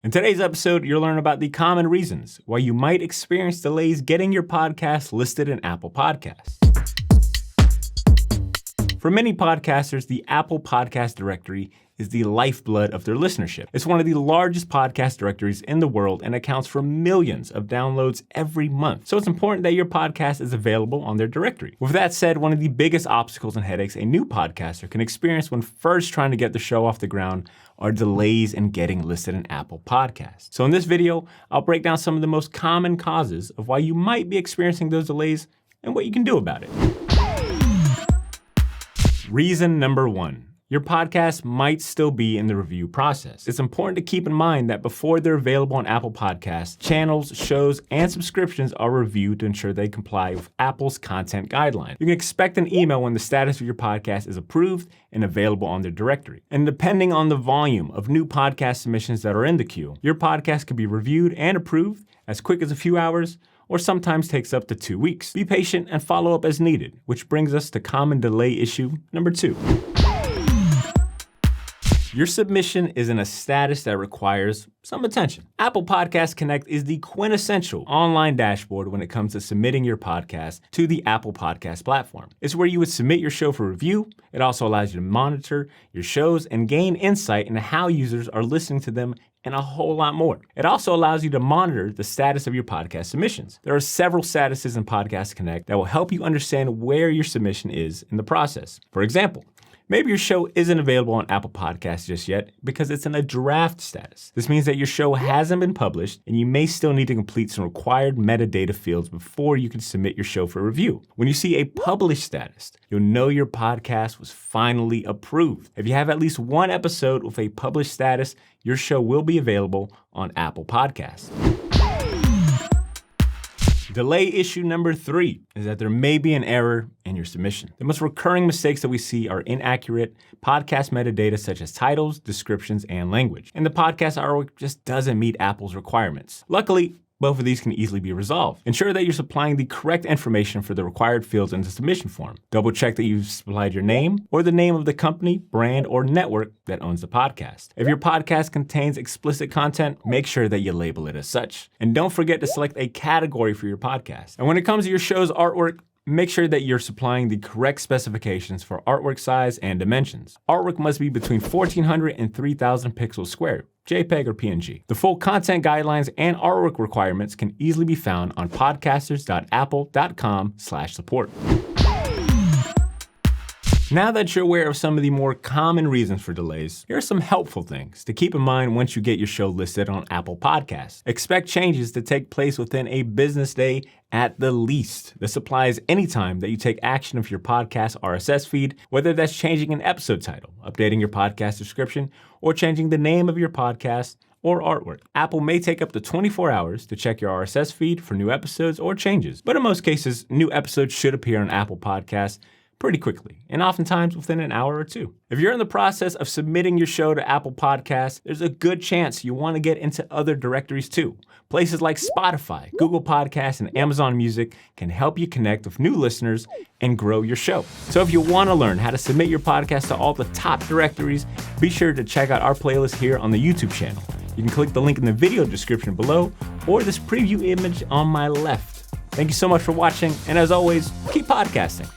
In today's episode, you'll learn about the common reasons why you might experience delays getting your podcast listed in Apple Podcasts. For many podcasters, the Apple Podcast directory is the lifeblood of their listenership. It's one of the largest podcast directories in the world and accounts for millions of downloads every month. So it's important that your podcast is available on their directory. With that said, one of the biggest obstacles and headaches a new podcaster can experience when first trying to get the show off the ground are delays in getting listed in Apple Podcasts. So in this video, I'll break down some of the most common causes of why you might be experiencing those delays and what you can do about it. Reason number 1. Your podcast might still be in the review process. It's important to keep in mind that before they're available on Apple Podcasts, channels, shows, and subscriptions are reviewed to ensure they comply with Apple's content guidelines. You can expect an email when the status of your podcast is approved and available on their directory. And depending on the volume of new podcast submissions that are in the queue, your podcast could be reviewed and approved as quick as a few hours, or sometimes takes up to 2 weeks. Be patient and follow up as needed, which brings us to common delay issue number 2. Your submission is in a status that requires some attention. Apple Podcast Connect is the quintessential online dashboard when it comes to submitting your podcast to the Apple Podcast platform. It's where you would submit your show for review. It also allows you to monitor your shows and gain insight into how users are listening to them and a whole lot more. It also allows you to monitor the status of your podcast submissions. There are several statuses in Podcast Connect that will help you understand where your submission is in the process. For example, maybe your show isn't available on Apple Podcasts just yet because it's in a draft status. This means that your show hasn't been published and you may still need to complete some required metadata fields before you can submit your show for review. When you see a published status, you'll know your podcast was finally approved. If you have at least one episode with a published status, your show will be available on Apple Podcasts. Delay issue number 3 is that there may be an error in your submission. The most recurring mistakes that we see are inaccurate podcast metadata such as titles, descriptions, and language. And the podcast artwork just doesn't meet Apple's requirements. Luckily, both of these can easily be resolved. Ensure that you're supplying the correct information for the required fields in the submission form. Double check that you've supplied your name or the name of the company, brand, or network that owns the podcast. If your podcast contains explicit content, make sure that you label it as such. And don't forget to select a category for your podcast. And when it comes to your show's artwork, make sure that you're supplying the correct specifications for artwork size and dimensions. Artwork must be between 1400 and 3000 pixels squared, JPEG or PNG. The full content guidelines and artwork requirements can easily be found on podcasters.apple.com/support. Now that you're aware of some of the more common reasons for delays, here are some helpful things to keep in mind once you get your show listed on Apple Podcasts. Expect changes to take place within a business day at the least. This applies anytime that you take action of your podcast RSS feed, whether that's changing an episode title, updating your podcast description, or changing the name of your podcast or artwork. Apple may take up to 24 hours to check your RSS feed for new episodes or changes, but in most cases, new episodes should appear on Apple Podcasts pretty quickly, and oftentimes within an hour or 2. If you're in the process of submitting your show to Apple Podcasts, there's a good chance you want to get into other directories too. Places like Spotify, Google Podcasts, and Amazon Music can help you connect with new listeners and grow your show. So if you want to learn how to submit your podcast to all the top directories, be sure to check out our playlist here on the YouTube channel. You can click the link in the video description below or this preview image on my left. Thank you so much for watching, and as always, keep podcasting.